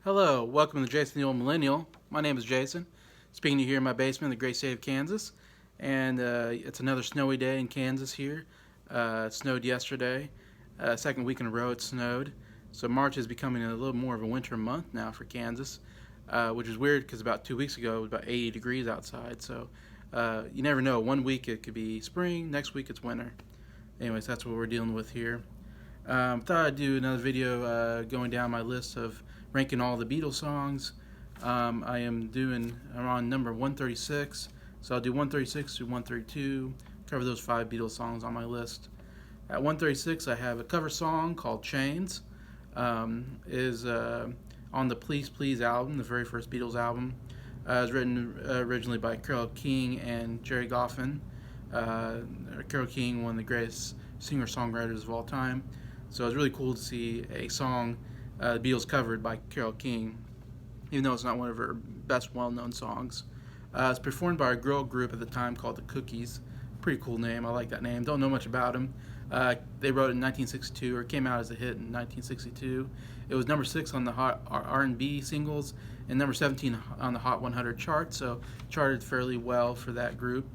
Hello, welcome to Jason the Old Millennial. My name is Jason, speaking to you here in my basement in the great state of Kansas. And it's another snowy day in Kansas here. It snowed yesterday. Second week in a row it snowed. So March is becoming a little more of a winter month now for Kansas, which is weird because about 2 weeks ago it was about 80 degrees outside. So you never know. One week it could be spring, next week it's winter. Anyways, that's what we're dealing with here. Thought I'd do another video going down my list of ranking all the Beatles songs. I'm on number 136, so I'll do 136 to 132, cover those 5 Beatles songs on my list. At 136, I have a cover song called Chains. Is on the Please Please album, the very first Beatles album. It was written originally by Carole King and Jerry Goffin. Carole King, one of the greatest singer-songwriters of all time. So it was really cool to see a song the Beatles covered by Carole King, even though it's not one of her best well-known songs. It's performed by a girl group at the time called the Cookies. Pretty cool name. I like that name. Don't know much about them. They wrote it in 1962, or came out as a hit in 1962. It was number 6 on the Hot R&B singles and number 17 on the Hot 100 chart, so charted fairly well for that group.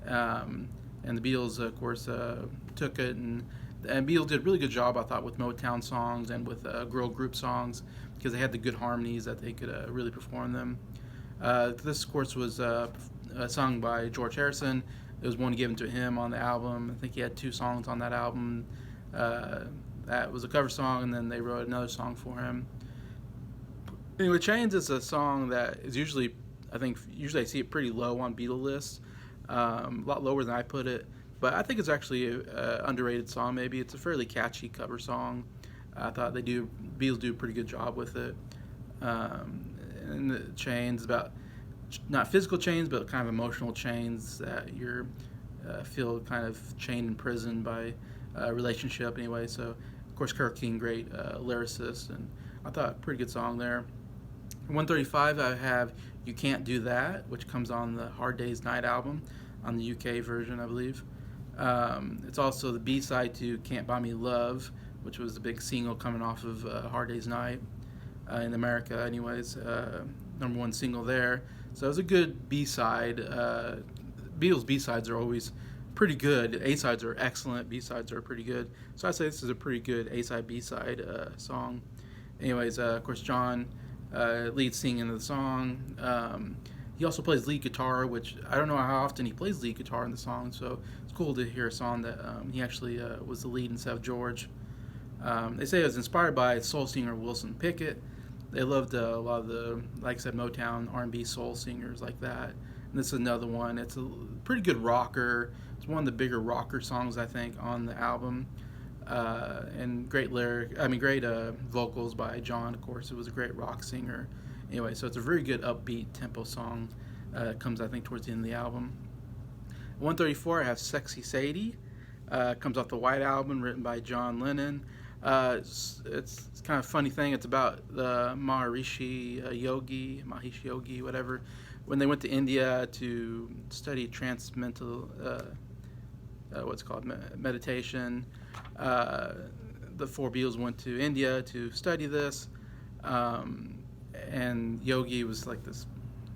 And the Beatles, of course, took it, and Beatles did a really good job, I thought, with Motown songs and with girl group songs, because they had the good harmonies that they could really perform them. This, of course, was sung by George Harrison. It was one given to him on the album. I think he had 2 songs on that album. That was a cover song, and then they wrote another song for him. Anyway, Chains is a song that is usually I see it pretty low on Beatle lists, a lot lower than I put it. But I think it's actually an underrated song. Maybe it's a fairly catchy cover song. I thought Beatles do a pretty good job with it. And the chains, about not physical chains, but kind of emotional chains that you feel kind of chained in prison by a relationship anyway. So, of course, Carole King, great lyricist, and I thought a pretty good song there. 135, I have You Can't Do That, which comes on the Hard Day's Night album, on the UK version, I believe. It's also the B-side to Can't Buy Me Love, which was the big single coming off of Hard Day's Night in America anyways, number 1 single there. So it was a good B-side. Beatles B-sides are always pretty good. A-sides are excellent, B-sides are pretty good. So I'd say this is a pretty good A-side, B-side song. Anyways, of course, John lead singing the song. He also plays lead guitar, which I don't know how often he plays lead guitar in the song, so it's cool to hear a song that he actually was the lead instead of George. They say it was inspired by soul singer Wilson Pickett. They loved a lot of the, like I said, Motown, R&B soul singers like that. And this is another one. It's a pretty good rocker. It's one of the bigger rocker songs, I think, on the album. And great vocals by John, of course. It was a great rock singer. Anyway, so it's a very good upbeat tempo song. It comes, I think, towards the end of the album. 134, I have Sexy Sadie. Comes off the White Album, written by John Lennon. It's kind of a funny thing. It's about the Maharishi Yogi, whatever, when they went to India to study transcendental, meditation. The 4 Beatles went to India to study this. And Yogi was like this,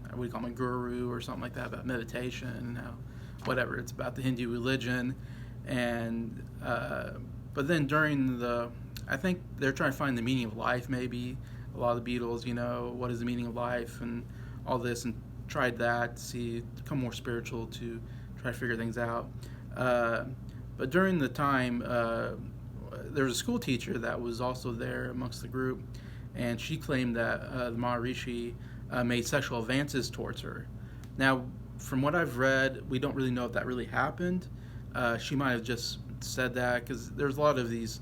what do you call him, a guru or something like that, about meditation and whatever. It's about the Hindu religion. And but then I think they're trying to find the meaning of life, maybe. A lot of the Beatles, what is the meaning of life and all this, and tried that to become more spiritual, to try to figure things out. But during the time, there was a school teacher that was also there amongst the group, and she claimed that the Maharishi made sexual advances towards her. Now, from what I've read, we don't really know if that really happened. She might have just said that, because there's a lot of these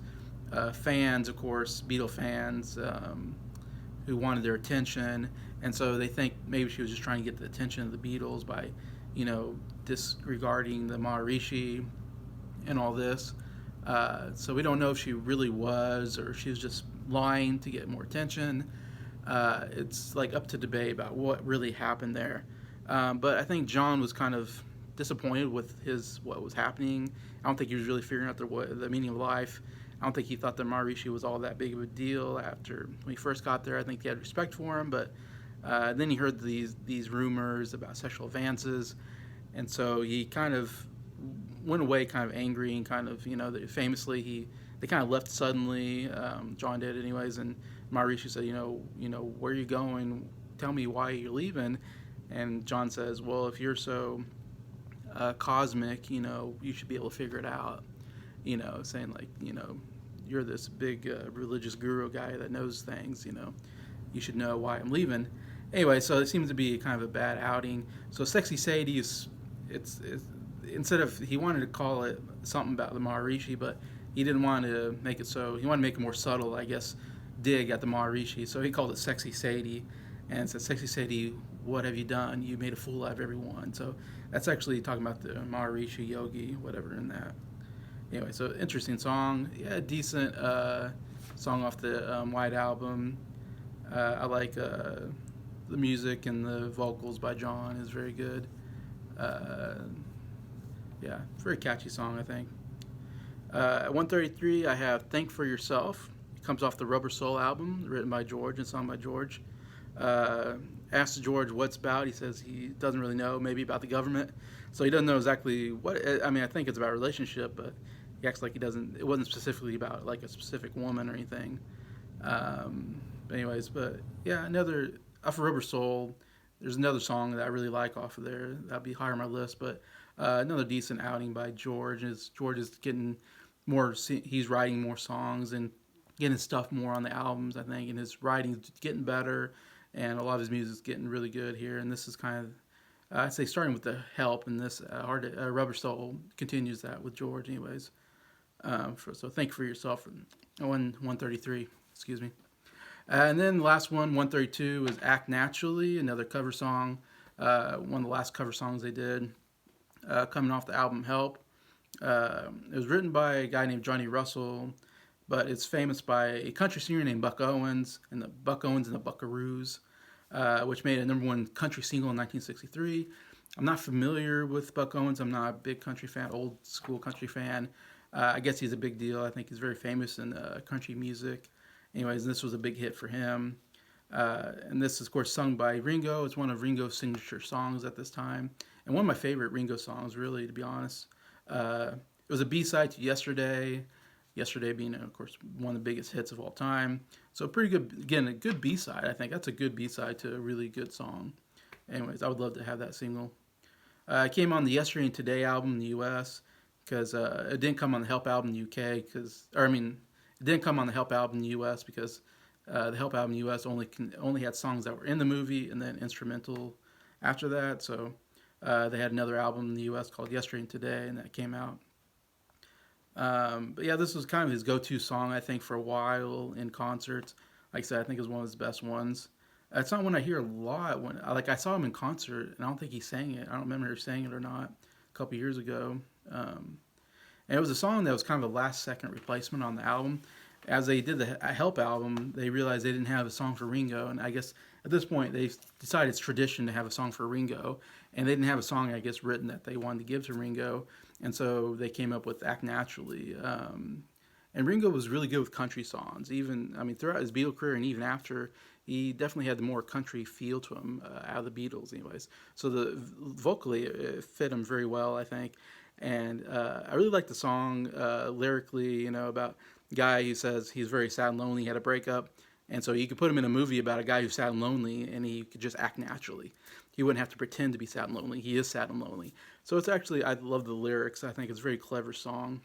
fans, of course, Beatle fans, who wanted their attention, and so they think maybe she was just trying to get the attention of the Beatles by, disregarding the Maharishi and all this. So we don't know if she really was, or she was just lying to get more attention. It's like up to debate about what really happened there. But I think John was kind of disappointed with what was happening. I don't think he was really figuring out the meaning of life. I don't think he thought that Maharishi was all that big of a deal after when he first got there. I think he had respect for him, but then he heard these rumors about sexual advances, and so he kind of went away kind of angry and kind of, famously they kind of left suddenly. John did anyways, and Maharishi said, where are you going? Tell me why you're leaving. And John says, well, if you're so cosmic, you should be able to figure it out. Saying like, you're this big religious guru guy that knows things. You should know why I'm leaving. Anyway, so it seems to be kind of a bad outing. So Sexy Sadie is, it's instead of, he wanted to call it something about the Maharishi, but he didn't want to make it so, he wanted to make it more subtle, I guess, dig at the Maharishi. So he called it Sexy Sadie, and said, Sexy Sadie, what have you done? You made a fool out of everyone. So that's actually talking about the Maharishi Yogi, whatever in that. Anyway, so interesting song. Yeah, decent song off the White Album. I like the music and the vocals by John is very good. Yeah, very catchy song, I think. At 133, I have Think for Yourself. It comes off the Rubber Soul album, written by George and sung by George. Asks George what's about. He says he doesn't really know, maybe about the government. So he doesn't know exactly what, I mean, I think it's about a relationship, but he acts like he doesn't, it wasn't specifically about like a specific woman or anything. Anyways, but yeah, off of Rubber Soul, there's another song that I really like off of there. That'd be higher on my list, but another decent outing by George. George is getting more, he's writing more songs and getting stuff more on the albums, I think, and his writing's getting better, and a lot of his music's getting really good here. And this is kind of, I'd say, starting with The Help, and this Rubber Soul continues that with George, anyways. So Think for Yourself, 133, excuse me. And then the last one, 132, is Act Naturally, another cover song, one of the last cover songs they did, coming off the album Help. It was written by a guy named Johnny Russell, but it's famous by a country singer named Buck Owens and the Buckaroos, which made a #1 country single in 1963. I'm not familiar with Buck Owens. I'm not a big country fan, old school country fan. I guess he's a big deal. I think he's very famous in country music. Anyways, this was a big hit for him. And this is, of course, sung by Ringo. It's one of Ringo's signature songs at this time. And one of my favorite Ringo songs, really, to be honest. It was a B-side to Yesterday. Yesterday being, of course, one of the biggest hits of all time. So pretty good, again, a good B-side, I think. That's a good B-side to a really good song. Anyways, I would love to have that single. It came on the Yesterday and Today album in the U.S. because it didn't come on the Help album in the U.K. It didn't come on the Help album in the U.S. because the Help album in the U.S. only had songs that were in the movie and then instrumental after that. So they had another album in the U.S. called Yesterday and Today, and that came out. But yeah, this was kind of his go-to song, I think, for a while in concerts. Like I said, I think it was one of his best ones. It's not one I hear a lot. I saw him in concert, and I don't think he sang it. I don't remember if he sang it or not a couple years ago. And it was a song that was kind of a last-second replacement on the album. As they did the Help album, they realized they didn't have a song for Ringo, and I guess at this point they decided it's tradition to have a song for Ringo, and they didn't have a song, I guess, written that they wanted to give to Ringo, and so they came up with Act Naturally. And Ringo was really good with country songs, throughout his Beatle career and even after. He definitely had the more country feel to him out of the Beatles, anyways. So vocally, it fit him very well, I think. And I really like the song lyrically, about a guy who says he's very sad and lonely, he had a breakup. And so you could put him in a movie about a guy who's sad and lonely, and he could just act naturally. He wouldn't have to pretend to be sad and lonely. He is sad and lonely. So it's actually, I love the lyrics. I think it's a very clever song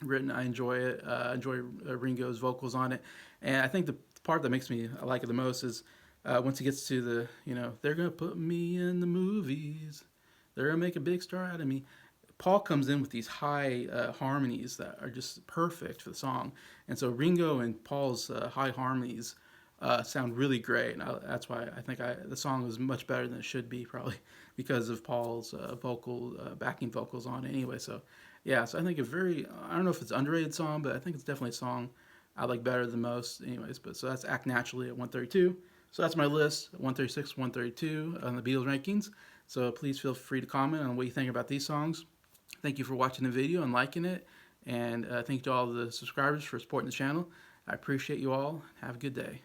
written. I enjoy it. I enjoy Ringo's vocals on it. And I think the part that makes me like it the most is once he gets to the, they're going to put me in the movies. They're going to make a big star out of me. Paul comes in with these high harmonies that are just perfect for the song. And so Ringo and Paul's high harmonies sound really great. And that's why I think the song is much better than it should be, probably because of Paul's backing vocals on it anyway. So, yeah, so I think I don't know if it's an underrated song, but I think it's definitely a song I like better than most anyways. But so that's Act Naturally at 132. So that's my list, 136, 132 on the Beatles rankings. So please feel free to comment on what you think about these songs. Thank you for watching the video and liking it. And thank you to all the subscribers for supporting the channel. I appreciate you all. Have a good day.